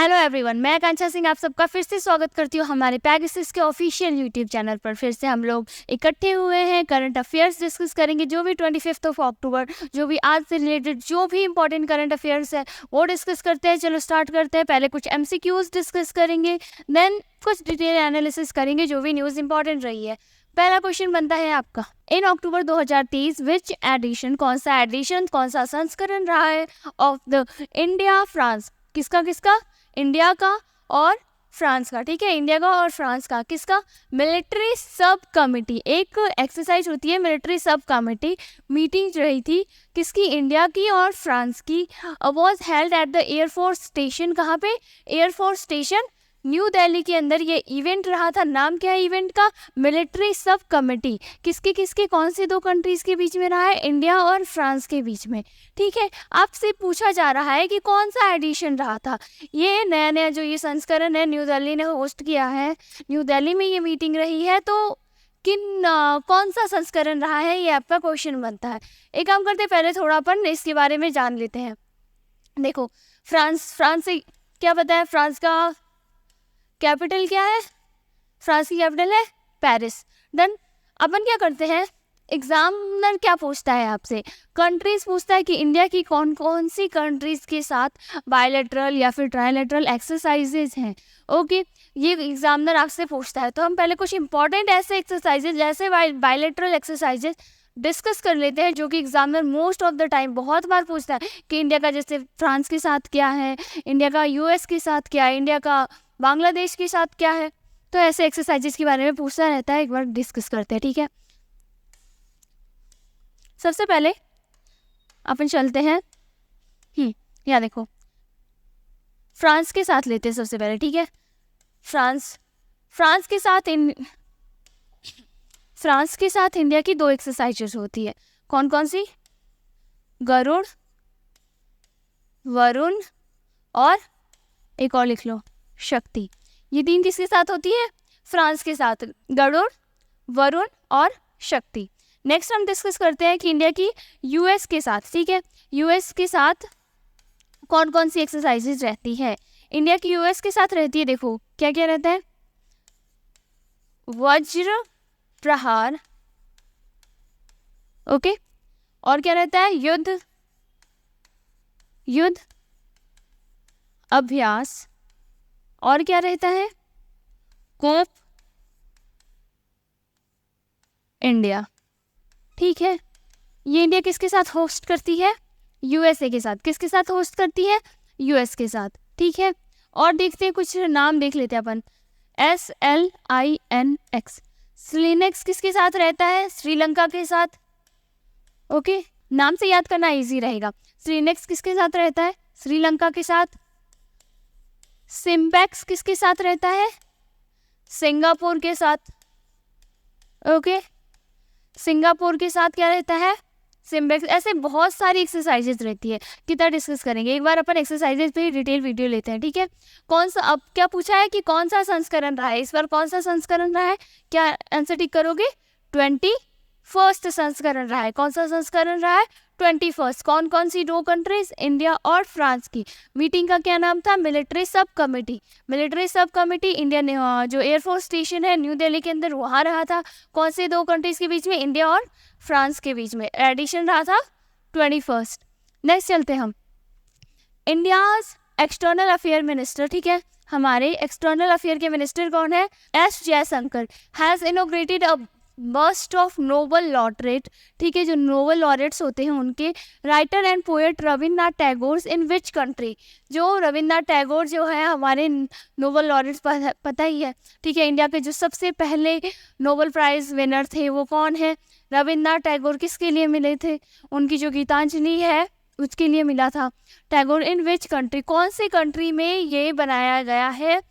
Hello everyone, मैं आकांक्षा सिंह आप सबका फिर से स्वागत करती हूँ हमारे पैगासस के ऑफिशियल यूट्यूब चैनल पर। फिर से हम लोग इकट्ठे हुए हैं, करंट अफेयर्स डिस्कस करेंगे। जो भी 25 अक्टूबर जो भी आज से रिलेटेड जो भी इंपॉर्टेंट करंट अफेयर्स है वो डिस्कस करते हैं। चलो स्टार्ट करते हैं। पहले कुछ MCQs डिस्कस करेंगे, देन कुछ डिटेल एनालिसिस करेंगे जो भी न्यूज़ इंपॉर्टेंट रही है। पहला क्वेश्चन बनता है आपका, इन अक्टूबर 2023 विच एडिशन, कौन सा एडिशन, कौन सा संस्करण रहा है ऑफ द इंडिया फ्रांस, किसका किसका, इंडिया का और फ्रांस का। ठीक है, इंडिया का और फ्रांस का। किसका, मिलिट्री सब कमेटी, एक एक्सरसाइज होती है मिलिट्री सब कमेटी, मीटिंग रही थी किसकी, इंडिया की और फ्रांस की। Was held at the air force station, कहाँ पे, एयरफोर्स स्टेशन न्यू दिल्ली के अंदर ये इवेंट रहा था। नाम क्या है इवेंट का, मिलिट्री सब कमेटी। किसके किसके, कौन से दो कंट्रीज के बीच में रहा है, इंडिया और फ्रांस के बीच में। ठीक है, आपसे पूछा जा रहा है कि कौन सा एडिशन रहा था। ये नया नया जो ये संस्करण है न्यू दिल्ली ने होस्ट किया है, न्यू दिल्ली में ये मीटिंग रही है, तो कौन सा संस्करण रहा है, ये आपका क्वेश्चन बनता है। एक काम करते हैं, पहले थोड़ा अपन इसके बारे में जान लेते हैं। देखो, फ्रांस से क्या पता है, फ्रांस का कैपिटल क्या है, फ्रांस की कैपिटल है पेरिस। डन। अपन क्या करते हैं, एग्जामिनर क्या पूछता है आपसे, कंट्रीज पूछता है कि इंडिया की कौन कौन सी कंट्रीज के साथ बायलैटरल या फिर ट्राइलैटरल एक्सरसाइजेज हैं। ओके, ये एग्जामिनर आपसे पूछता है, तो हम पहले कुछ इंपॉर्टेंट ऐसे एक्सरसाइजेज जैसे बायलैटरल एक्सरसाइजेज डिस्कस कर लेते हैं, जो कि examiner most of the time बहुत बार पूछता है कि इंडिया का जैसे फ्रांस के साथ क्या है, इंडिया का US के साथ क्या है, इंडिया का बांग्लादेश के साथ क्या है। तो ऐसे एक्सरसाइजेस के बारे में पूछता रहता है, एक बार डिस्कस करते हैं। ठीक है, सबसे पहले अपन चलते हैं, यहाँ देखो, फ्रांस के साथ लेते हैं सबसे पहले। ठीक है, फ्रांस के साथ इंडिया की दो एक्सरसाइजेस होती है। कौन कौन सी, गरुड़, वरुण और एक और लिख लो, शक्ति। ये तीन किसके साथ होती है, फ्रांस के साथ, गरुड़, वरुण और शक्ति। नेक्स्ट हम डिस्कस करते हैं कि इंडिया की US के साथ। ठीक है, US के साथ कौन कौन सी एक्सरसाइजेज रहती है। इंडिया की US के साथ रहती है, देखो क्या क्या रहता है, वज्र प्रहार, ओके, और क्या रहता है, युद्ध अभ्यास, और क्या रहता है, कोप इंडिया। ठीक है, ये इंडिया किसके साथ होस्ट करती है, USA के साथ। किसके साथ होस्ट करती है, US के साथ। ठीक है, और देखते हैं, कुछ नाम देख लेते हैं अपन। SLINX, स्लिनेक्स किसके साथ रहता है, श्रीलंका के साथ। ओके, नाम से याद करना इजी रहेगा। स्लिनेक्स किसके साथ रहता है, श्रीलंका के साथ। सिम्बैक्स किसके साथ रहता है, सिंगापुर के साथ। ओके, सिंगापुर के साथ क्या रहता है, सिम्बैक्स। ऐसे बहुत सारी एक्सरसाइजेज रहती है, कितना डिस्कस करेंगे, एक बार अपन एक्सरसाइजेज पे डिटेल वीडियो लेते हैं। ठीक है, कौन सा, अब क्या पूछा है कि कौन सा संस्करण रहा है, इस बार कौन सा संस्करण रहा है, क्या आंसर टिक करोगे, 21 संस्करण रहा है। कौन सा संस्करण रहा है, 21। कौन कौन सी दो कंट्रीज, इंडिया और फ्रांस की। मीटिंग का क्या नाम था, military sub committee. Military sub committee Indian जो एयरफोर्स स्टेशन है न्यू दिल्ली के अंदर, वहाँ रहा था। कौन से दो कंट्रीज के बीच में, इंडिया और फ्रांस के बीच में। एडिशन रहा था 21। नेक्स्ट चलते हम, इंडियाज एक्सटर्नल अफेयर मिनिस्टर। ठीक है, हमारे एक्सटर्नल अफेयर के मिनिस्टर कौन है, S Jaishankar, has inaugurated a bust of Nobel laureate. ठीक है, जो नोबल लॉरेट्स होते हैं उनके, writer and poet Rabindranath Tagore in which country. जो रविन्द्रनाथ टैगोर जो है हमारे नोबल लॉरेट्स पता ही है। ठीक है, इंडिया के जो सबसे पहले नोबल प्राइज विनर थे वो कौन है, रविन्द्रनाथ टैगोर। किसके लिए मिले थे, उनकी जो गीतांजलि है उसके लिए मिला था। टैगोर इन विच कंट्री, कौन से कंट्री में ये बनाया गया है,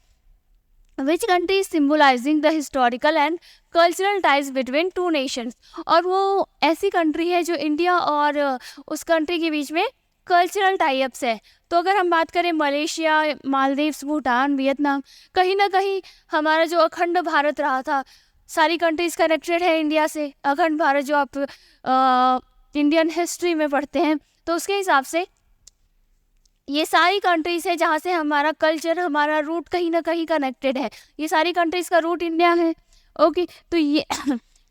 which country symbolizing the historical and cultural ties between two nations. और वो ऐसी कंट्री है जो इंडिया और उस कंट्री के बीच में कल्चरल टाइप्स है। तो अगर हम बात करें मलेशिया, मालदीव्स, भूटान, वियतनाम, कहीं ना कहीं हमारा जो अखंड भारत रहा था, सारी कंट्रीज कनेक्टेड है इंडिया से। अखंड भारत जो आप इंडियन हिस्ट्री में पढ़ते हैं, तो उसके हिसाब से ये सारी कंट्रीज है जहाँ से हमारा कल्चर, हमारा रूट कहीं ना कहीं कनेक्टेड है। ये सारी कंट्रीज का रूट इंडिया है। ओके, तो ये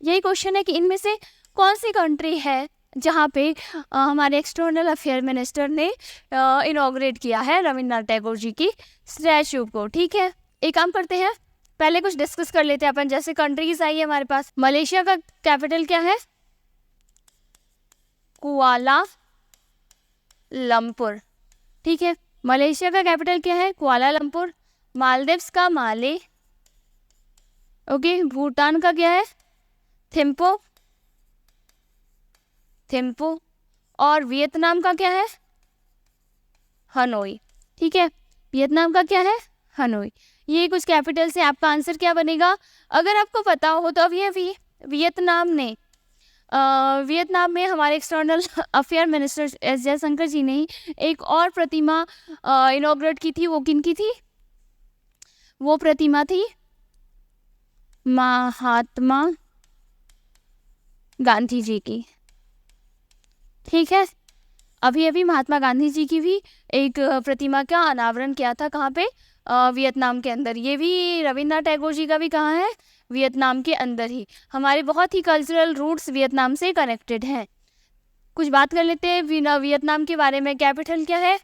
यही क्वेश्चन है कि इनमें से कौन सी कंट्री है जहाँ पे हमारे एक्सटर्नल अफेयर मिनिस्टर ने इनॉग्रेट किया है रविन्द्रनाथ टैगोर जी की स्टैचू को। ठीक है, एक काम करते हैं, पहले कुछ डिस्कस कर लेते हैं अपन। जैसे कंट्रीज आई है हमारे पास, मलेशिया का कैपिटल क्या है? कुआला लंपुर। ठीक है, मलेशिया का कैपिटल क्या है? कुआला लंपुर। मालदीव्स का माले। ओके, भूटान का क्या है? थिम्पू। थिम्पू। और वियतनाम का क्या है? हनोई। ठीक है, वियतनाम का क्या है? हनोई। ये कुछ कैपिटल से आपका आंसर क्या बनेगा? अगर आपको पता हो तो अब ये वियतनाम ने वियतनाम में हमारे external affair minister S Jaishankar ji ने एक और प्रतिमा इनॉग्रेट की थी। वो किन की थी? वो प्रतिमा थी महात्मा गांधी जी की। ठीक है, अभी अभी महात्मा गांधी जी की भी एक प्रतिमा का अनावरण किया था। कहाँ पे? वियतनाम के अंदर। ये भी रविन्द्रनाथ टैगोर जी का भी कहाँ है? वियतनाम के अंदर ही। हमारे बहुत ही कल्चरल रूट्स वियतनाम से कनेक्टेड हैं। कुछ बात कर लेते हैं वियतनाम के बारे में। कैपिटल क्या है?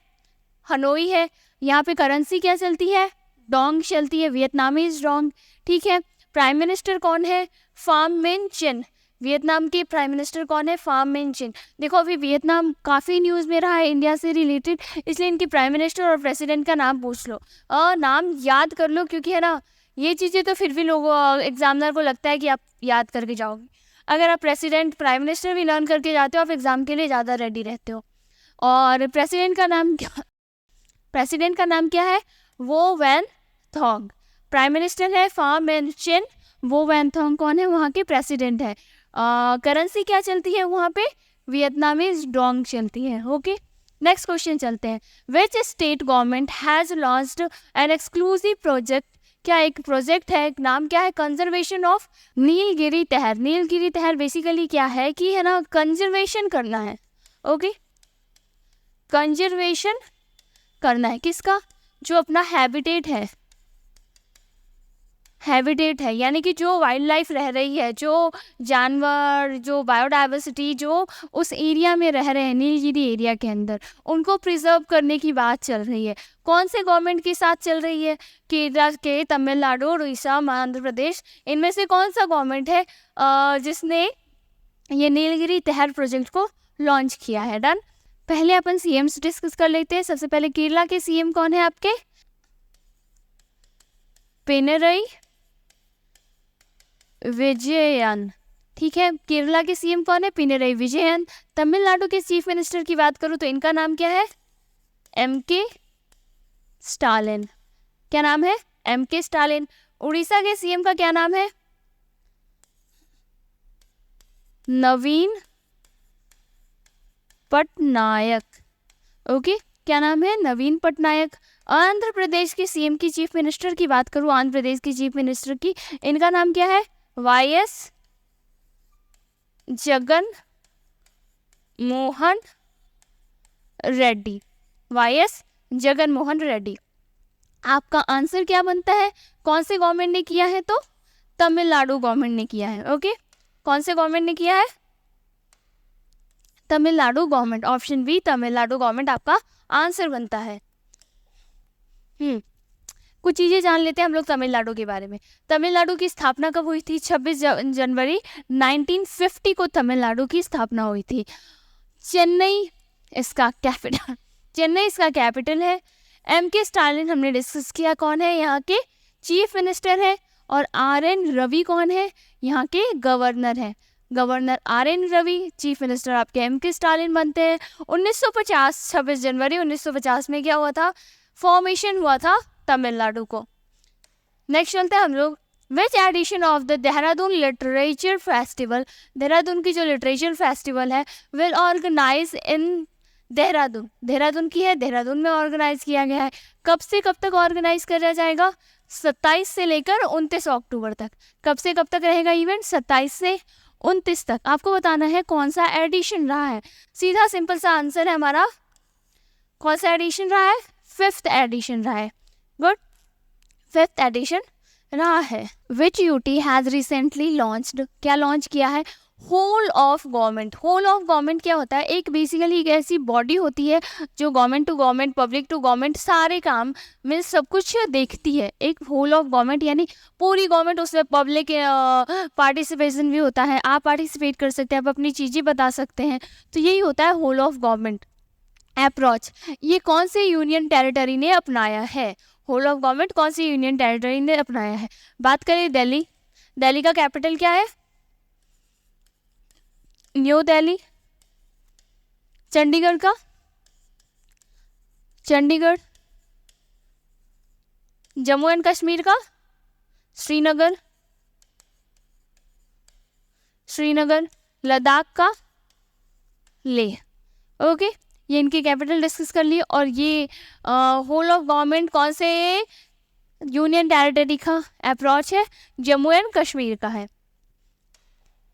हनोई है। यहाँ पे करेंसी क्या चलती है? डोंग चलती है, वियतनामीज डोंग। ठीक है, प्राइम मिनिस्टर कौन है? फाम मिन चिन। वियतनाम के प्राइम मिनिस्टर कौन है? फाम मिन चिन। देखो अभी वियतनाम काफ़ी न्यूज़ में रहा है इंडिया से रिलेटेड, इसलिए इनके प्राइम मिनिस्टर और प्रेसिडेंट का नाम पूछ लो, नाम याद कर लो, क्योंकि है ना ये चीज़ें तो फिर भी लोगों एग्जामिनर को लगता है कि आप याद करके जाओगे। अगर आप प्रेसिडेंट प्राइम मिनिस्टर भी लर्न करके जाते हो, आप एग्ज़ाम के लिए ज़्यादा रेडी रहते हो। और प्रेसिडेंट का नाम क्या है? वो वैन थॉन्ग। प्राइम मिनिस्टर है फाम मिन चिन। वो वैन थॉन्ग कौन है? वहाँ के प्रेसिडेंट है। करेंसी क्या चलती है वहाँ पे? वियतनामीज डोंग चलती है। ओके, नेक्स्ट क्वेश्चन चलते हैं। विच state government has launched an exclusive project? क्या एक प्रोजेक्ट है, नाम क्या है? कंजर्वेशन ऑफ नीलगिरी तहर। नीलगिरी तहर बेसिकली क्या है कि है ना कंजर्वेशन करना है। ओके, कंजर्वेशन करना है किसका? जो अपना हैबिटेट है, यानी कि जो वाइल्ड लाइफ रह रही है, जो जानवर, जो बायोडाइवर्सिटी जो उस एरिया में रह रहे हैं नीलगिरी एरिया के अंदर, उनको प्रिजर्व करने की बात चल रही है। कौन से गवर्नमेंट के साथ चल रही है? केरला के, तमिलनाडु, उड़ीसा, आंध्र प्रदेश, इनमें से कौन सा गवर्नमेंट है जिसने ये नीलगिरी तहर प्रोजेक्ट को लॉन्च किया है? डन। पहले अपन सीएम डिस्कस कर लेते हैं। सबसे पहले केरला के सीएम कौन है आपके? पिनरई विजयन। ठीक है, केरला के सीएम कौन है? पिनरई विजयन। तमिलनाडु के चीफ मिनिस्टर की बात करूं तो इनका नाम क्या है? एमके स्टालिन। क्या नाम है? MK Stalin. उड़ीसा के सीएम का क्या नाम है? नवीन पटनायक। ओके, क्या नाम है? नवीन पटनायक। आंध्र प्रदेश के सीएम की, चीफ मिनिस्टर की बात करूं, आंध्र प्रदेश की चीफ मिनिस्टर की, इनका नाम क्या है? वाईएस जगन मोहन रेड्डी। वाईएस जगन मोहन रेड्डी। आपका आंसर क्या बनता है? कौन से गवर्नमेंट ने किया है? तो तमिलनाडु गवर्नमेंट ने किया है। ओके, कौन से गवर्नमेंट ने किया है? Tamil Nadu government. Option B, Tamil Nadu government आपका आंसर बनता है। कुछ चीज़ें जान लेते हैं हम लोग तमिलनाडु के बारे में। तमिलनाडु की स्थापना कब हुई थी? 26 जनवरी 1950 को तमिलनाडु की स्थापना हुई थी। चेन्नई इसका कैपिटल है। एमके स्टालिन हमने डिस्कस किया, कौन है? यहाँ के चीफ मिनिस्टर है। और आर.एन. रवि कौन है? यहाँ के गवर्नर है। Governor RN. Ravi, chief minister आपके एमके स्टालिन बनते हैं। 1950 26 जनवरी 1950 में क्या हुआ था? फॉर्मेशन हुआ था तमिलनाडु को। नेक्स्ट चलते हैं हम लोग। Which edition of the Dehradun literature festival? Dehradun की जो लिटरेचर फेस्टिवल है विल ऑर्गेनाइज इन देहरादून की है, देहरादून में ऑर्गेनाइज किया गया है। कब से कब तक ऑर्गेनाइज किया जाएगा? 27 से लेकर 29 अक्टूबर तक। कब से कब तक रहेगा इवेंट? 27 से 29 तक। आपको बताना है कौन सा एडिशन रहा है। सीधा सिंपल सा आंसर है हमारा कौन सा एडिशन रहा है? 5th एडिशन रहा है। गुड, 5th एडिशन रहा है। Which UT has recently launched, क्या लॉन्च किया है? Whole of government. Whole of government क्या होता है? एक बेसिकली एक ऐसी बॉडी होती है जो government to government, public to government सारे काम में सब कुछ देखती है। एक होल ऑफ गवर्नमेंट यानी पूरी गवर्नमेंट, उसमें पब्लिक पार्टिसिपेशन भी होता है, आप पार्टिसिपेट कर सकते हैं, आप अपनी चीज़ें बता सकते हैं, तो यही होता है होल ऑफ गवर्नमेंट अप्रोच। ये कौन से यूनियन टेरिटरी ने अपनाया है? होल ऑफ गवर्नमेंट कौन सी यूनियन टेरिटरी ने अपनाया है? बात करें दिल्ली, दिल्ली का कैपिटल क्या है? न्यू दिल्ली। चंडीगढ़ का? चंडीगढ़। जम्मू एंड कश्मीर का? श्रीनगर, श्रीनगर। लद्दाख का? लेह। ओके, ये इनकी कैपिटल डिस्कस कर लिए। और ये होल ऑफ गवर्नमेंट कौन से यूनियन टेरिटरी का अप्रोच है? जम्मू एंड कश्मीर का है।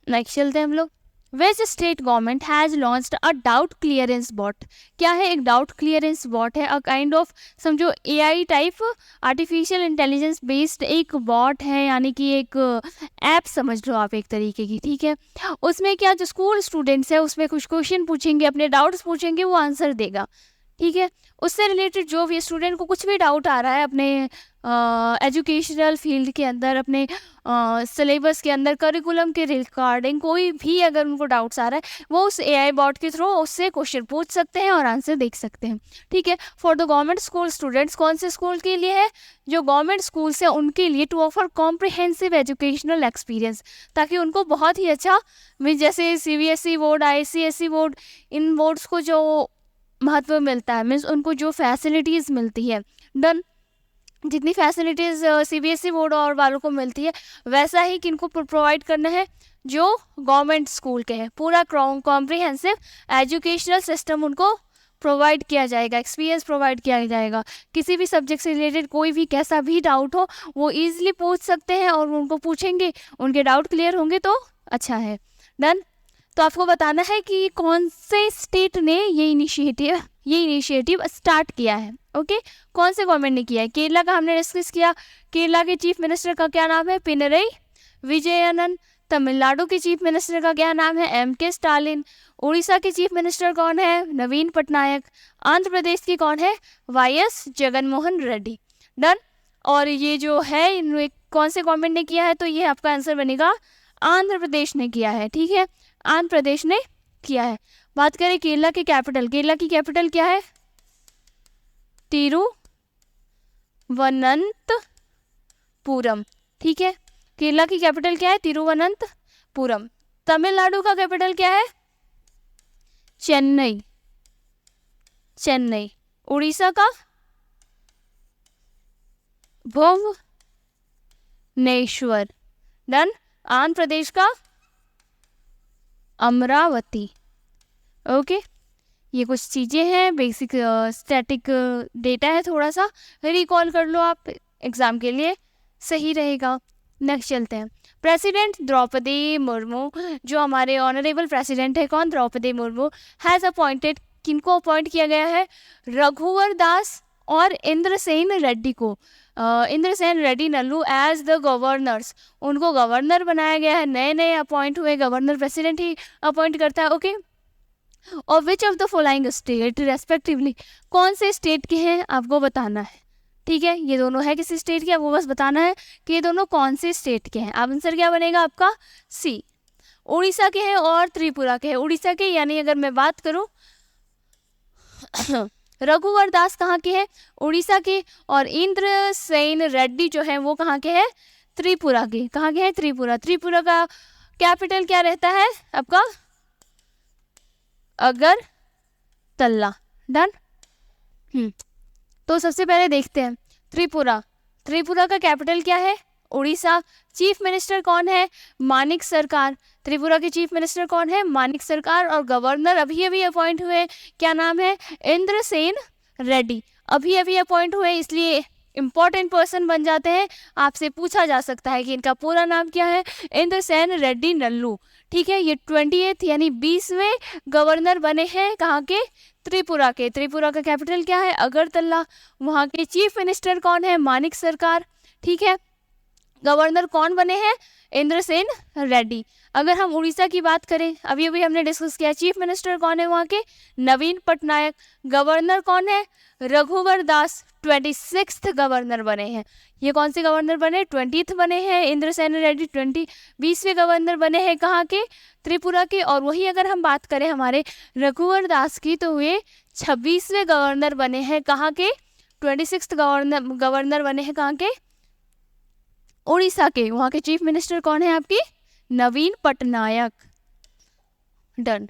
नेक्स्ट चलते हैं हम लोग। Which state government has launched a doubt clearance bot? क्या है? एक डाउट क्लियरेंस बॉट है, अ काइंड ऑफ समझो AI type artificial intelligence based एक बॉट है, यानी कि एक ऐप समझ लो आप एक तरीके की, ठीक है। उसमें क्या, जो स्कूल स्टूडेंट्स है उसमें कुछ क्वेश्चन पूछेंगे, अपने डाउट्स पूछेंगे, वो आंसर देगा, ठीक है। उससे रिलेटेड जो भी स्टूडेंट को कुछ भी डाउट आ रहा है अपने एजुकेशनल फील्ड के अंदर, अपने सिलेबस के अंदर, करिकुलम के रिगार्डिंग कोई भी अगर उनको डाउट्स आ रहा है, वो उस AI बॉट के थ्रू उससे क्वेश्चन पूछ सकते हैं और आंसर देख सकते हैं, ठीक है। For the government school students, कौन से स्कूल के लिए है? जो गवर्नमेंट स्कूल्स है उनके लिए, to offer comprehensive educational experience, ताकि उनको बहुत ही अच्छा, जैसे CBSE बोर्ड, ICSE बोर्ड, इन बोर्ड्स को जो महत्व मिलता है, मीन्स उनको जो फैसिलिटीज़ मिलती है, डन, जितनी फैसिलिटीज़ CBSE बोर्ड और वालों को मिलती है, वैसा ही किनको प्रोवाइड करना है? जो गवर्नमेंट स्कूल के हैं। पूरा कॉम्प्रिहेंसिव एजुकेशनल सिस्टम उनको प्रोवाइड किया जाएगा, एक्सपीरियंस प्रोवाइड किया जाएगा। किसी भी सब्जेक्ट से रिलेटेड कोई भी कैसा भी डाउट हो, वो ईजिली पूछ सकते हैं और उनको पूछेंगे, उनके डाउट क्लियर होंगे तो अच्छा है। डन। तो आपको बताना है कि कौन से स्टेट ने ये इनिशिएटिव स्टार्ट किया है। ओके, कौन से गवर्नमेंट ने किया है? केरला का हमने डिस्कस किया। केरला के चीफ मिनिस्टर का क्या नाम है? पिनरई विजयनन। तमिलनाडु के चीफ मिनिस्टर का क्या नाम है? MK Stalin. उड़ीसा के चीफ मिनिस्टर कौन है? नवीन पटनायक। आंध्र प्रदेश की कौन है? YS जगनमोहन रेड्डी। डन। और ये जो है इन्हें कौन से गवर्नमेंट ने किया है? तो ये आपका आंसर बनेगा आंध्र प्रदेश ने किया है, ठीक है, आंध्र प्रदेश ने किया है। बात करें केरला की कैपिटल, केरला की कैपिटल क्या है? तिरुवनंतपुरम, ठीक है। केरला की कैपिटल क्या है? तिरुवनंतपुरम। तमिलनाडु का कैपिटल क्या है? चेन्नई, चेन्नई। उड़ीसा का? भुवनेश्वर। डन। आंध्र प्रदेश का? अमरावती। ओके, ये कुछ चीज़ें हैं, बेसिक स्टैटिक डेटा है, थोड़ा सा रिकॉल कर लो आप, एग्ज़ाम के लिए सही रहेगा। नेक्स्ट चलते हैं। प्रेसिडेंट द्रौपदी मुर्मू, जो हमारे ऑनरेबल प्रेसिडेंट है, कौन? द्रौपदी मुर्मू, हैज़ अपॉइंटेड, किनको अपॉइंट किया गया है? रघुवर दास और इंद्रसेन रेड्डी को, Indrasen Reddy Nallu as the governors, उनको गवर्नर बनाया गया है। नए नए अपॉइंट हुए गवर्नर प्रेसिडेंट ही अपॉइंट करता है। ओके, और विच of the following state respectively, कौन से स्टेट के हैं आपको बताना है, ठीक है। ये दोनों है किसी स्टेट के, आपको बस बताना है कि ये दोनों कौन से स्टेट के हैं। आंसर क्या बनेगा आपका? C, उड़ीसा के हैं और त्रिपुरा के हैं। उड़ीसा के, यानी अगर मैं बात करूं रघुवर दास कहाँ के हैं? उड़ीसा के। और इंद्रसेन रेड्डी जो है वो कहाँ के हैं? त्रिपुरा के। कहाँ के हैं? त्रिपुरा। त्रिपुरा का कैपिटल क्या रहता है आपका? अगरतला। डन। तो सबसे पहले देखते हैं त्रिपुरा। त्रिपुरा का कैपिटल क्या है? उड़ीसा। चीफ मिनिस्टर कौन है? मानिक सरकार। त्रिपुरा के चीफ मिनिस्टर कौन है? मानिक सरकार। और गवर्नर अभी अभी अपॉइंट हुए, क्या नाम है? इंद्रसेन रेड्डी, अभी अभी अपॉइंट हुए, इसलिए इम्पोर्टेंट पर्सन बन जाते हैं। आपसे पूछा जा सकता है कि इनका पूरा नाम क्या है, इंद्रसेन रेड्डी नल्लू। ठीक है, ये 28 यानी 20वें गवर्नर बने हैं कहाँ के, त्रिपुरा के। त्रिपुरा का कैपिटल क्या है, अगरतला। वहाँ के चीफ मिनिस्टर कौन है, मानिक सरकार। ठीक है, गवर्नर कौन बने हैं, इंद्रसेन रेड्डी। अगर हम उड़ीसा की बात करें, अभी अभी हमने डिस्कस किया, चीफ मिनिस्टर कौन है वहाँ के, नवीन पटनायक। गवर्नर कौन है, रघुवर दास 26th गवर्नर बने हैं। ये कौन से गवर्नर बने, 20th बने हैं। इंद्रसेन रेड्डी 20वें गवर्नर बने हैं कहाँ के, त्रिपुरा के। और वही अगर हम बात करें हमारे रघुवर दास की, तो वे 26वें गवर्नर बने हैं कहाँ के, 26th गवर्नर बने हैं कहाँ के, उड़ीसा के। वहाँ के चीफ मिनिस्टर कौन है आपकी, Naveen Patnaik. Done.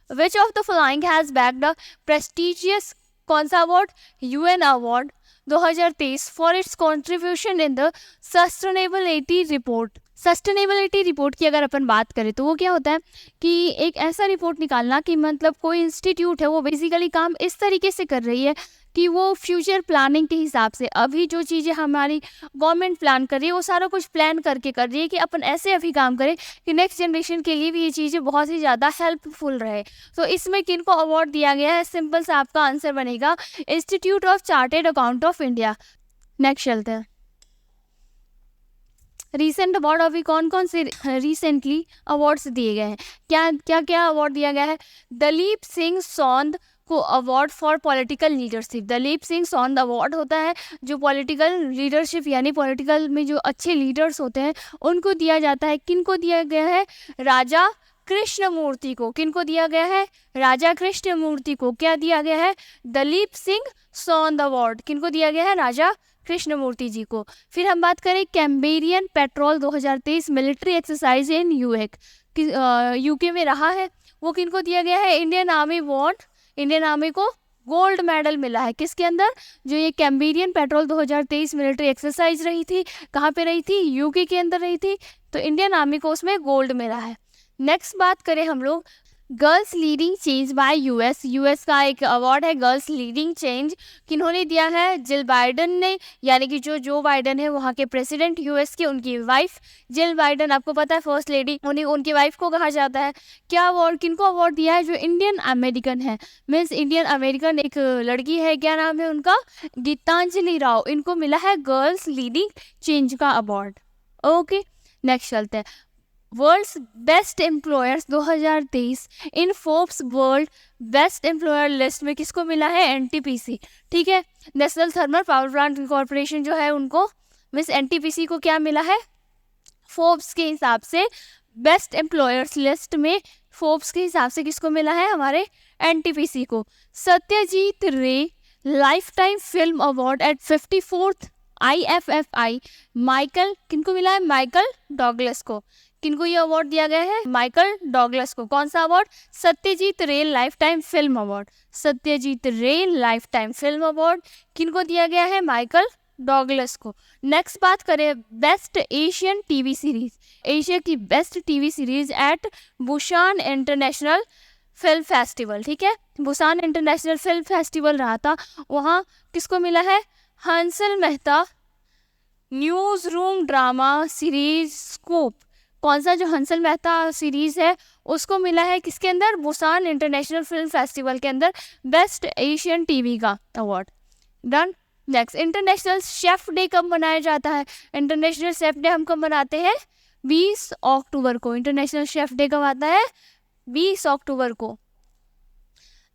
Which of the following has bagged a prestigious, कौन सा award, UN award 2023 for its contribution in the sustainability report. Sustainability report की अगर अपन बात करें तो वो क्या होता है कि एक ऐसा रिपोर्ट निकालना कि मतलब कोई इंस्टीट्यूट है वो बेसिकली काम इस तरीके से कर रही है कि वो फ्यूचर प्लानिंग के हिसाब से, अभी जो चीज़ें हमारी गवर्नमेंट प्लान कर रही है वो सारा कुछ प्लान करके कर रही है कि अपन ऐसे अभी काम करें कि नेक्स्ट जनरेशन के लिए भी ये चीज़ें बहुत ही ज़्यादा हेल्पफुल रहे। तो इसमें किन को अवार्ड दिया गया है, सिंपल सा आपका आंसर बनेगा institute of chartered account of India. Next चलते हैं, रिसेंट अवार्ड अभी कौन कौन से रिसेंटली अवार्ड्स दिए गए हैं, क्या क्या अवार्ड दिया गया है। दलीप सिंह सौंद को award for political leadership. Dalip Singh Saund award होता है जो पॉलिटिकल लीडरशिप यानी पॉलिटिकल में जो अच्छे लीडर्स होते हैं उनको दिया जाता है। किनको दिया गया है, राजा कृष्णमूर्ति को। किनको दिया गया है, राजा कृष्णमूर्ति को। क्या दिया गया है, दलीप सिंह सौंद अवार्ड किनको दिया गया है, राजा कृष्णमूर्ति जी को। फिर हम बात करें Cambrian patrol 2023 military exercise in UK में रहा है, वो किनको दिया गया है, Indian army won, Indian army को गोल्ड मेडल मिला है। किसके अंदर, जो ये कैम्बेरियन पेट्रोल 2023 मिलिट्री एक्सरसाइज रही थी, कहाँ पे रही थी, यूके के अंदर रही थी, तो इंडियन आर्मी को उसमें गोल्ड मिला है। नेक्स्ट बात करें हम लोग girls leading change bye US का एक अवार्ड है गर्ल्स लीडिंग चेंज, किन्होंने दिया है, जिल बाइडन ने, यानी कि जो बाइडन है वहाँ के प्रेसिडेंट यूएस के, उनकी वाइफ जिल बाइडन, आपको पता है फर्स्ट लेडी, उनकी वाइफ को कहा जाता है। क्या अवार्ड, किनको अवार्ड दिया है, जो इंडियन अमेरिकन है, मीन्स इंडियन अमेरिकन एक लड़की है, क्या नाम है उनका, गीतांजलि राव, इनको मिला है गर्ल्स लीडिंग चेंज का अवार्ड। ओके, नेक्स्ट चलते हैं, world's best employers 2023 in Forbes world best employer list में किसको मिला है, एनटीपीसी। ठीक है, national thermal power plant corporation जो है उनको, मिस एनटीपीसी को क्या मिला है, फोर्ब्स के हिसाब से बेस्ट एम्प्लॉयर्स लिस्ट में फोर्ब्स के हिसाब से किसको मिला है, हमारे एनटीपीसी को। सत्यजीत रे life time film award eight 54th IFFI Michael, किनको मिला है, माइकल डॉगलस को। किनको ये अवार्ड दिया गया है, माइकल डॉगलस को। कौन सा अवार्ड, सत्यजीत रे life time film award. Satyajit रे लाइफ टाइम फिल्म अवार्ड किनको दिया गया है, माइकल डॉगलस को। नेक्स्ट बात करें best Asian TV series, Asia की best TV series at Busan international film festival. ठीक है, बुसान इंटरनेशनल फिल्म फेस्टिवल रहा था, वहाँ किसको मिला है, Hansal Mehta news room drama series scoop. कौन सा, जो हंसल मेहता सीरीज है उसको मिला है किसके अंदर, बुसान इंटरनेशनल फिल्म फेस्टिवल के अंदर बेस्ट एशियन टीवी का award. Done. Next, international chef day कब मनाया जाता है, इंटरनेशनल शेफ डे हम कब मनाते हैं, 20 अक्टूबर को। इंटरनेशनल शेफ डे कब आता है, 20 अक्टूबर को।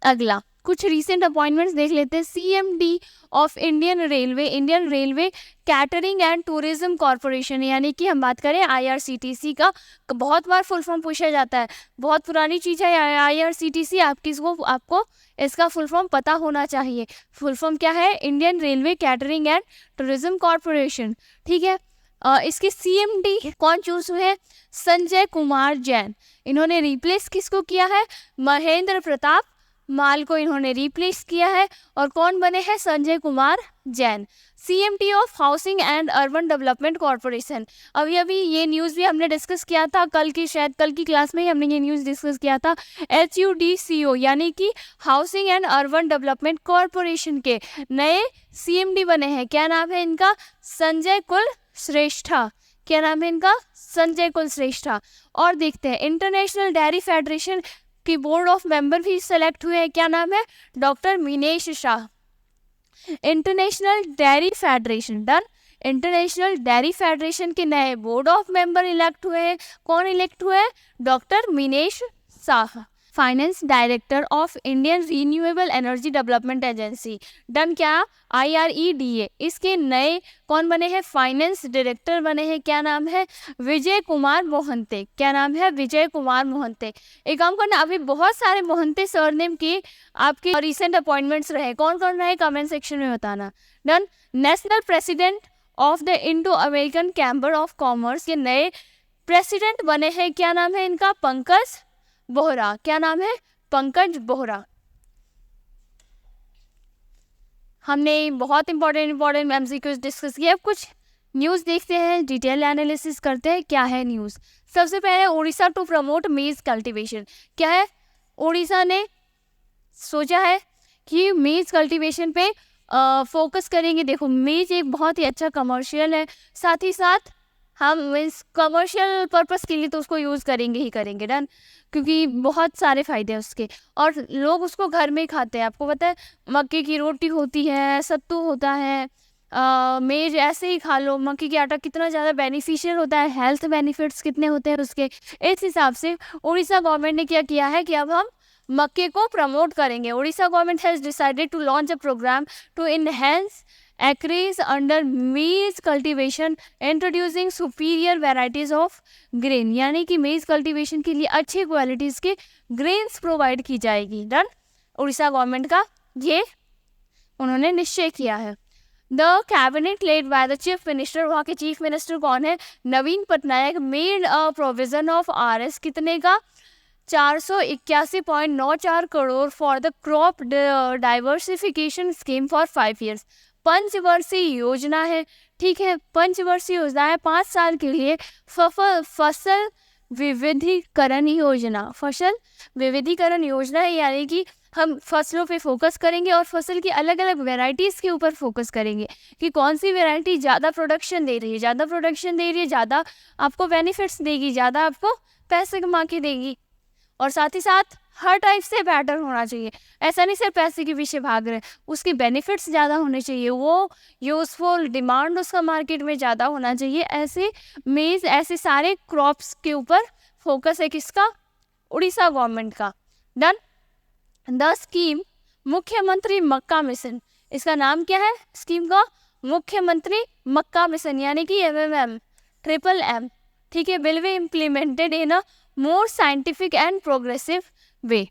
अगला कुछ रीसेंट अपॉइंटमेंट्स देख लेते हैं। CMD of Indian railway catering and tourism corporation, यानी कि हम बात करें आईआरसीटीसी का, बहुत बार फुल फॉर्म पूछा जाता है, बहुत पुरानी चीज़ है आईआरसीटीसी, आपको इसका फुल फॉर्म पता होना चाहिए। फुल फॉर्म क्या है, Indian railway catering and tourism corporation. ठीक है, इसके सीएमडी कौन चूज हुए हैं, संजय कुमार जैन। इन्होंने रिप्लेस किसको किया है, महेंद्र प्रताप माल को इन्होंने रिप्लेस किया है। और कौन बने हैं? Sanjay Kumar Jain, CMD of housing and urban development corporation. अभी अभी ये न्यूज़ भी हमने डिस्कस किया था, शायद कल की क्लास में ही हमने ये न्यूज़ डिस्कस किया था। HUDCO यानी कि housing and urban development corporation के नए CMD बने हैं। क्या नाम है इनका? संजय कुल श्रेष्ठा। क्या नाम है इनका? संजय कुल श्रेष्ठा। और देखते हैं इंटरनेशनल डेयरी फेडरेशन की बोर्ड ऑफ मेंबर भी सेलेक्ट हुए हैं। क्या नाम है? Doctor Minesh Shah. International dairy federation done. International dairy federation के नए बोर्ड ऑफ मेंबर इलेक्ट हुए हैं। कौन इलेक्ट हुए हैं? Doctor Minesh Shah. Finance director of Indian renewable energy development agency done. क्या? IREDA। इसके नए कौन बने हैं? फाइनेंस डायरेक्टर बने हैं। क्या नाम है? विजय कुमार मोहंते। क्या नाम है? विजय कुमार मोहंते। एक काम करना, अभी बहुत सारे मोहंते सरनेम के आपके रिसेंट अपॉइंटमेंट्स रहे, कौन कौन रहे कमेंट सेक्शन में बताना। Done. National president of the Indo American chamber of commerce के नए प्रेसिडेंट बने हैं। क्या नाम है इनका? पंकज बोहरा। क्या नाम है? पंकज बोहरा। हमने बहुत इंपॉर्टेंट MCQs डिस्कस किए। अब कुछ न्यूज़ देखते हैं, डिटेल एनालिसिस करते हैं क्या है न्यूज़। सबसे पहले उड़ीसा टू प्रमोट मेज कल्टीवेशन। क्या है? उड़ीसा ने सोचा है कि मेज कल्टीवेशन पे फोकस करेंगे। देखो मेज एक बहुत ही अच्छा कमर्शियल है, साथ ही साथ हम इस कमर्शियल पर्पस के लिए तो उसको यूज़ करेंगे ही करेंगे। डन। क्योंकि बहुत सारे फ़ायदे हैं उसके, और लोग उसको घर में ही खाते हैं। आपको पता है मक्के की रोटी होती है, सत्तू होता है, मेज ऐसे ही खा लो। मक्के का आटा कितना ज़्यादा बेनिफिशियल होता है, हेल्थ बेनिफिट्स कितने होते हैं उसके। इस हिसाब से उड़ीसा गवर्नमेंट ने क्या किया है कि अब हम मक्के को प्रमोट करेंगे। Odisha government has decided to launch a programme to enhance acres under maize cultivation introducing superior varieties of grain। यानी कि मेज कल्टीवेशन के लिए अच्छी क्वालिटीज़ के ग्रेन्स प्रोवाइड की जाएगी। डन। उड़ीसा गवर्नमेंट का ये उन्होंने निश्चय किया है। The cabinet led by the chief minister, वहाँ के चीफ मिनिस्टर कौन है? Naveen Patnaik, made a provision of RS कितने का? 481.94 crore for the crop diversification scheme for 5 years। पंचवर्षीय योजना है, ठीक है, पंचवर्षीय योजना है, 5 साल के लिए। फसल विविधीकरण योजना, फसल विविधीकरण योजना है, यानी कि हम फसलों पे फोकस करेंगे और फसल की अलग अलग वेराइटीज़ के ऊपर फोकस करेंगे कि कौन सी वेराइटी ज़्यादा प्रोडक्शन दे रही है, ज़्यादा आपको बेनिफिट्स देगी, ज़्यादा आपको पैसे कमा के देगी। और साथ ही साथ हर टाइप से बेटर होना चाहिए। ऐसा नहीं सिर्फ पैसे के पीछे भाग रहे, उसके बेनिफिट्स ज़्यादा होने चाहिए, वो यूज़फुल, डिमांड उसका मार्केट में ज़्यादा होना चाहिए। ऐसे मेज, ऐसे सारे क्रॉप्स के ऊपर फोकस है किसका? उड़ीसा गवर्नमेंट का। डन। द स्कीम मुख्यमंत्री मक्का मिशन, इसका नाम क्या है स्कीम का? मुख्यमंत्री मक्का मिशन, यानी कि MMM, ठीक है, will be implemented in a more scientific and progressive way.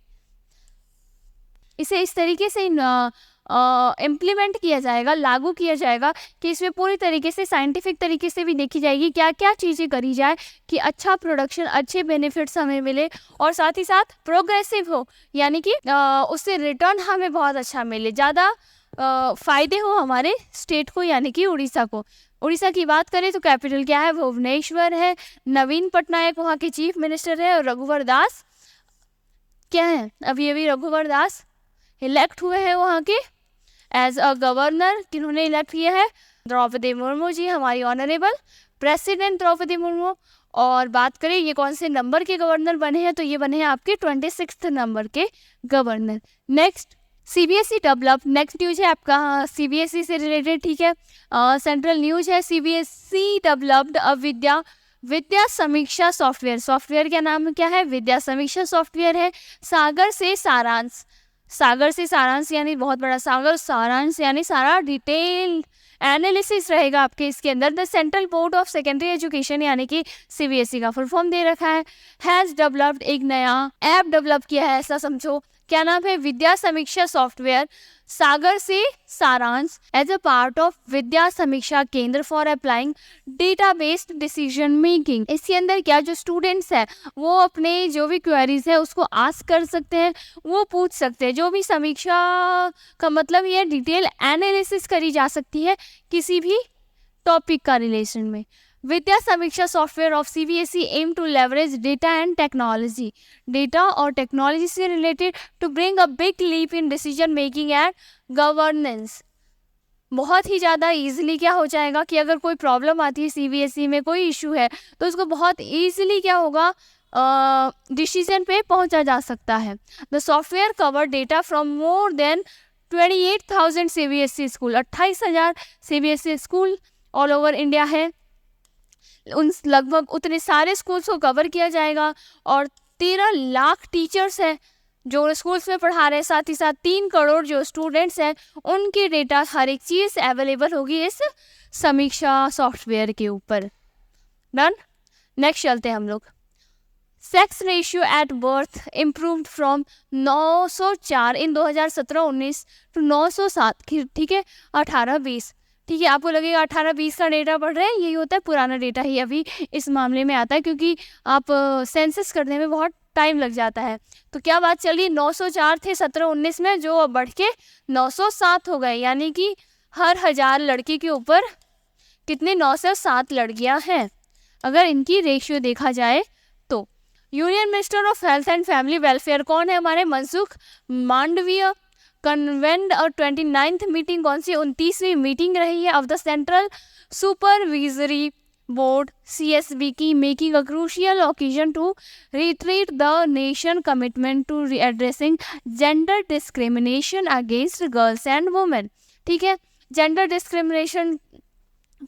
इसे इस तरीके से इम्प्लीमेंट किया जाएगा, लागू किया जाएगा कि इसमें पूरी तरीके से साइंटिफिक तरीके से भी देखी जाएगी क्या क्या चीज़ें करी जाए कि अच्छा प्रोडक्शन, अच्छे बेनिफिट्स हमें मिले और साथ ही साथ प्रोग्रेसिव हो, यानी कि उससे रिटर्न हमें बहुत अच्छा मिले, ज़्यादा फ़ायदे हो हमारे स्टेट को, यानी कि उड़ीसा को। उड़ीसा की बात करें तो कैपिटल क्या है? भुवनेश्वर है। नवीन पटनायक वहाँ के चीफ मिनिस्टर है और रघुवर दास क्या है? अभी रघुवर दास इलेक्ट हुए हैं वहाँ के एज अ गवर्नर। किन्होंने इलेक्ट किया है? द्रौपदी मुर्मू जी, हमारी ऑनरेबल प्रेसिडेंट द्रौपदी मुर्मू। और बात करें ये कौन से नंबर के गवर्नर बने हैं, तो ये बने हैं आपके 26 नंबर के governor. Next CBSE develop, next news है आपका CBSE से रिलेटेड, ठीक है, सेंट्रल न्यूज है। CBSE developed a Vidya Samiksha software का नाम क्या है? विद्या समीक्षा सॉफ्टवेयर है। सागर से सारांश यानी बहुत बड़ा सागर, सारांश यानी सारा डिटेल एनालिसिस रहेगा आपके इसके अंदर। The central board of secondary education यानी कि CBSE का फुल फॉर्म दे रखा है। हैज़ डेवलप्ड, एक नया ऐप डेवलप किया है, ऐसा समझो क्या नाम है, विद्या समीक्षा सॉफ्टवेयर सागर से सारांश एज अ पार्ट ऑफ विद्या समीक्षा केंद्र for applying data based decision making. इसके अंदर क्या जो स्टूडेंट्स है वो अपने जो भी क्वेरीज है उसको आस्क कर सकते हैं, वो पूछ सकते हैं। जो भी समीक्षा का मतलब ये डिटेल एनालिसिस करी जा सकती है किसी भी टॉपिक का रिलेशन में। Vidya Samiksha software of CBSE aim to leverage data and technology, data और टेक्नोलॉजी से related to bring a big leap in decision making and governance. बहुत ही ज़्यादा ईजिली क्या हो जाएगा कि अगर कोई प्रॉब्लम आती है CBSE में, कोई इशू है, तो उसको बहुत ईजिली क्या होगा, डिसीजन पे पहुंचा जा सकता है। The software cover data from more than 28,000 CBSE school, 28,000 CBSE school all over India है, उन लगभग उतने सारे स्कूल्स को कवर किया जाएगा। और 13 लाख टीचर्स हैं जो स्कूल्स में पढ़ा रहे हैं, साथ ही साथ 3 करोड़ जो स्टूडेंट्स हैं उनके डेटा, हर एक चीज़ अवेलेबल होगी इस समीक्षा सॉफ्टवेयर के ऊपर। डन। नेक्स्ट चलते हैं हम लोग। Sex ratio at birth improved from 904 in 2017-19 to 907, ठीक है, 18-20। ठीक है, आपको लगेगा 18-20 का डेटा पढ़ रहे हैं, यही होता है, पुराना डेटा ही अभी इस मामले में आता है क्योंकि आप सेंसस करने में बहुत टाइम लग जाता है। तो क्या बात चली, 904 थे 17-19 में, जो अब बढ़ के 907 हो गए, यानी कि हर 1000 लड़की के ऊपर कितने 907 लड़कियां हैं अगर इनकी रेशियो देखा जाए तो। Union minister of health and family welfare कौन है, हमारे मनसुख मांडविया। कन्वेंड और 29th मीटिंग कौन सी, 29वीं मीटिंग रही है of the central supervisory board CSB की, making a crucial occasion to retreat the nation commitment to addressing gender discrimination against girls and women. ठीक है, जेंडर डिस्क्रिमिनेशन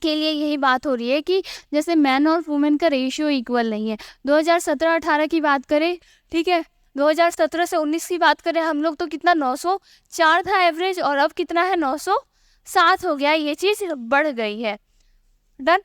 के लिए यही बात हो रही है कि जैसे मैन और वुमेन का रेशियो इक्वल नहीं है। 2017-18 की बात करें, ठीक है, 2017 से 19 की बात करें हम लोग, तो कितना 904 था एवरेज, और अब कितना है 907 हो गया, ये चीज़ बढ़ गई है। Done.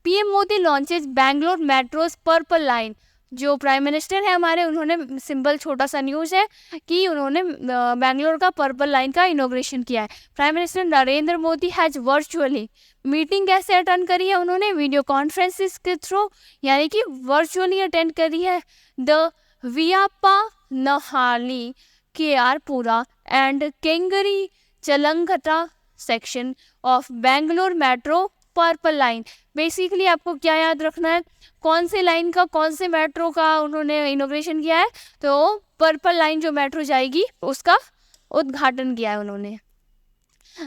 PM Modi launches Bangalore metros purple line. जो प्राइम मिनिस्टर है हमारे, उन्होंने सिंपल छोटा सा न्यूज़ है कि उन्होंने बैंगलोर का पर्पल लाइन का इनॉग्रेशन किया है। Prime minister Narendra Modi has virtually meeting कैसे अटेंड करी है उन्होंने, वीडियो कॉन्फ्रेंसिस के थ्रू, यानी कि वर्चुअली अटेंड करी है। द वियापा नहाली KR-पुरा and Kengeri Challaghatta section of Bangalore metro purple line. Basically आपको क्या याद रखना है, कौन से लाइन का, कौन से मेट्रो का उन्होंने इनोग्रेशन किया है, तो पर्पल लाइन जो मेट्रो जाएगी उसका उद्घाटन किया है उन्होंने।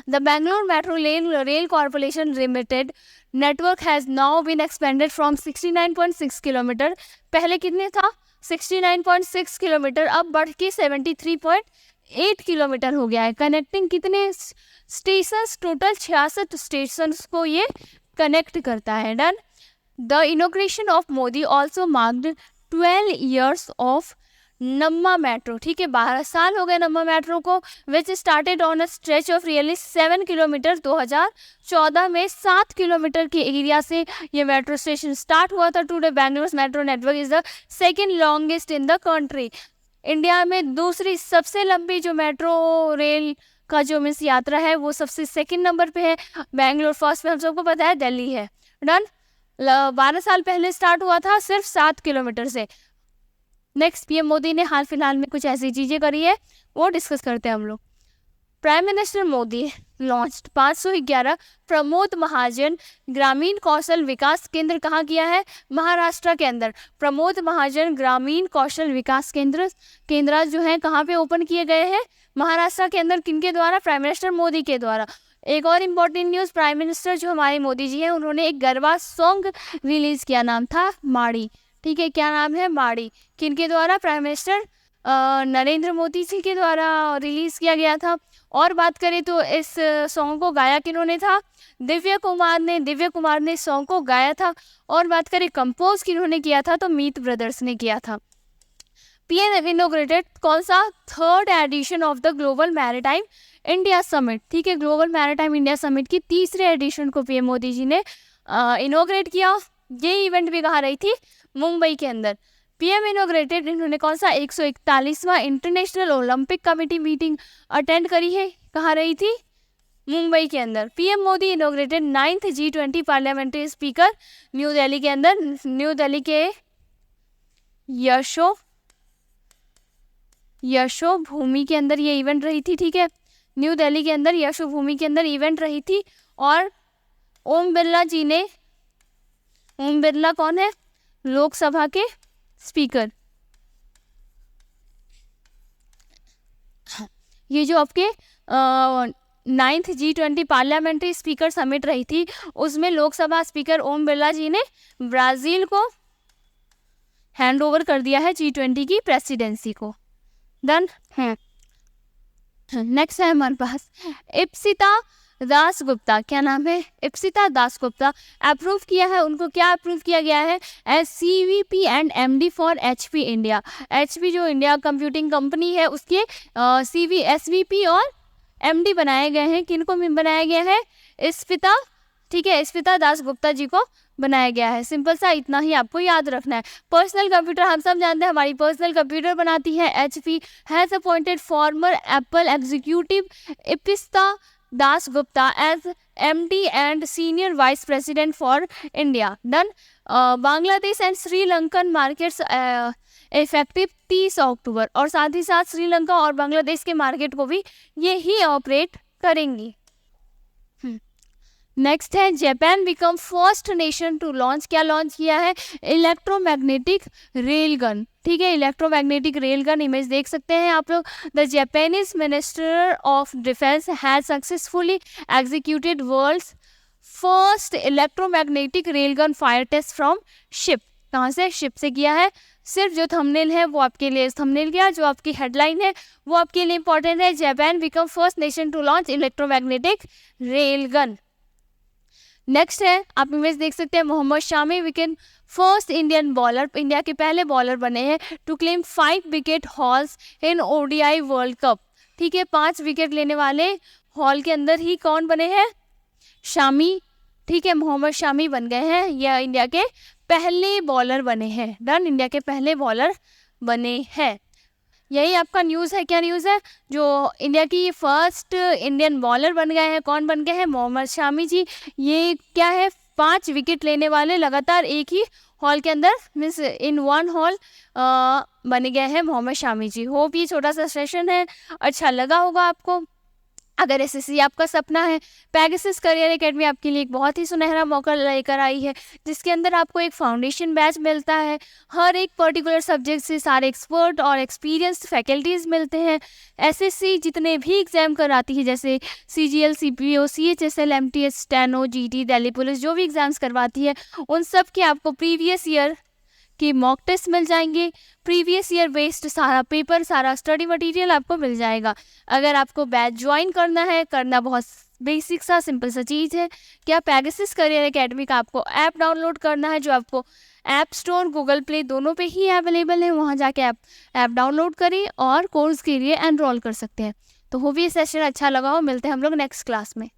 The Bangalore metro rail corporation limited network has now been expanded from 69.6 kilometre, पहले कितने था 69.6 किलोमीटर, अब बढ़ के 73.8 किलोमीटर हो गया है। कनेक्टिंग कितने स्टेशंस, टोटल 66 स्टेशंस को ये कनेक्ट करता है। Done. The inauguration of Modi also marked 12 years of Namma metro. ठीक है, 12 साल हो गए नम्मा मेट्रो को, which started on a stretch of really 7 kilometre. 2014 में 7 किलोमीटर के एरिया से ये मेट्रो स्टेशन स्टार्ट हुआ था। Today Bangalore metro network is the second longest in the country. India में दूसरी सबसे लंबी जो मेट्रो रेल का जो मीन्स यात्रा है वो सबसे सेकंड नंबर पे है। बैंगलोर फर्स्ट पे हम सबको पता है दिल्ली है। डन। 12 साल पहले स्टार्ट हुआ था सिर्फ 7 किलोमीटर से। नेक्स्ट, PM मोदी ने हाल फिलहाल में कुछ ऐसी चीज़ें करी है वो डिस्कस करते हैं हम लोग। Prime minister Modi launched 511 Pramod Mahajan Grameen Kaushal विकास केंद्र। कहाँ किया है, महाराष्ट्र के अंदर। प्रमोद महाजन ग्रामीण कौशल विकास केंद्र जो है कहाँ पे ओपन किए गए हैं, महाराष्ट्र के अंदर। किनके द्वारा, प्राइम मिनिस्टर मोदी के द्वारा। एक और इम्पॉर्टेंट न्यूज़, प्राइम मिनिस्टर जो हमारे मोदी जी हैं उन्होंने एक गरबा सॉन्ग रिलीज़ किया, नाम था माड़ी। ठीक है, क्या नाम है, माड़ी। किनके द्वारा, प्राइम मिनिस्टर नरेंद्र मोदी जी के द्वारा रिलीज़ किया गया था। और बात करें तो इस सॉन्ग को गाया किन्होंने था, दिव्या कुमार ने सॉन्ग को गाया था। और बात करें कंपोज किन्होंने किया था, तो मीत ब्रदर्स ने किया था। PM इनोग्रेटेड कौन सा, 3rd edition of the global maritime India summit. ठीक है, ग्लोबल मैरीटाइम इंडिया समिट की 3रे एडिशन को PM मोदी जी ने इनोग्रेट किया। ये इवेंट भी कहाँ रही थी, मुंबई के अंदर। पीएम इनोग्रेटेड, इन्होंने कौन सा 141वां international Olympic committee meeting attend करी है, कहाँ रही थी, मुंबई के अंदर। PM Modi inaugurated 9th G20 parliamentary speaker, new Delhi के अंदर, न्यू दिल्ली के यशो भूमि के अंदर ये इवेंट रही थी, ठीक है, न्यू दिल्ली के अंदर यशो भूमि के अंदर इवेंट रही थी। और ओम बिरला जी ने, ओम बिरला कौन है, लोकसभा के स्पीकर। ये जो आपके 9th G20 parliamentary speaker summit रही थी, उसमें लोकसभा स्पीकर ओम बिरला जी ने ब्राज़ील को हैंड ओवर कर दिया है G20 की प्रेसिडेंसी को। डन है। नेक्स्ट है हमारे पास इप्सिता दासगुप्ता, क्या नाम है, इप्सिता दासगुप्ता, अप्रूव किया है, उनको क्या अप्रूव किया गया है, as CVP and MD for HP India. HP जो इंडिया कंप्यूटिंग कंपनी है उसके SVP और MD बनाए गए हैं। किनको बनाया गया है, इप्सिता, ठीक है, इप्सिता दासगुप्ता जी को बनाया गया है। सिंपल सा इतना ही आपको याद रखना है। पर्सनल कंप्यूटर हम सब जानते हैं, हमारी पर्सनल कंप्यूटर बनाती है HP, has appointed former Apple executive Ipsita Dasgupta as MD and senior vice president for India. Done. Bangladesh and Sri Lankan markets effective 30 October, और साथ ही साथ श्रीलंका और बांग्लादेश के मार्केट को भी ये ही ऑपरेट करेंगी। नेक्स्ट है Japan become first nation to launch, क्या लॉन्च किया है, इलेक्ट्रोमैग्नेटिक रेल गन, ठीक है, इलेक्ट्रोमैग्नेटिक रेल गन, इमेज देख सकते हैं आप लोग। The Japanese minister of defence has successfully executed world's first electromagnetic rail gun fire test from ship, कहाँ से, शिप से किया है। सिर्फ जो थंबनेल है वो आपके लिए, थंबनेल क्या, जो आपकी हेडलाइन है वो आपके लिए इंपॉर्टेंट है, Japan become first nation to launch electromagnetic rail gun. Next है, आप इमेज देख सकते हैं, Mohammed Shami wicket first Indian bowler, India के पहले बॉलर बने हैं to claim 5 wicket hauls in ODI world cup, ठीक है, 5 विकेट लेने वाले हॉल के अंदर ही कौन बने हैं, शामी, ठीक है, मोहम्मद शामी बन गए हैं, यह इंडिया के पहले बॉलर बने हैं। डन, इंडिया के पहले बॉलर बने हैं। यही आपका न्यूज़ है, क्या न्यूज़ है, जो इंडिया की फर्स्ट इंडियन बॉलर बन गए हैं, कौन बन गए हैं, मोहम्मद शामी जी। ये क्या है, 5 विकेट लेने वाले लगातार एक ही हॉल के अंदर, मीन्स इन वन हॉल बन गए हैं मोहम्मद शामी जी। होप ये छोटा सा सेशन है अच्छा लगा होगा आपको। अगर SSC आपका सपना है, पैगासस करियर एकेडमी आपके लिए एक बहुत ही सुनहरा मौका लेकर आई है, जिसके अंदर आपको एक फाउंडेशन बैच मिलता है, हर एक पर्टिकुलर सब्जेक्ट से सारे एक्सपर्ट और एक्सपीरियंस्ड फैकल्टीज़ मिलते हैं। SSC जितने भी एग्ज़ाम कराती है, जैसे CGL, CPO, CHSL, MTS, steno, GT, Delhi police, जो भी एग्ज़ाम्स करवाती है, उन सब के आपको प्रीवियस ईयर के मॉक टेस्ट मिल जाएंगे, प्रीवियस ईयर बेस्ड सारा पेपर, सारा स्टडी मटेरियल आपको मिल जाएगा। अगर आपको बैच ज्वाइन करना है, करना बहुत बेसिक सा सिंपल सा चीज़ है, क्या पैगासस करियर एकेडमी का आपको ऐप डाउनलोड करना है, जो आपको ऐप स्टोर, गूगल प्ले दोनों पे ही अवेलेबल है, वहाँ जाके आप ऐप डाउनलोड करें और कोर्स के लिए एनरोल कर सकते हैं। तो हो भी ये सेशन अच्छा लगा हो, मिलते हैं हम लोग नेक्स्ट क्लास में।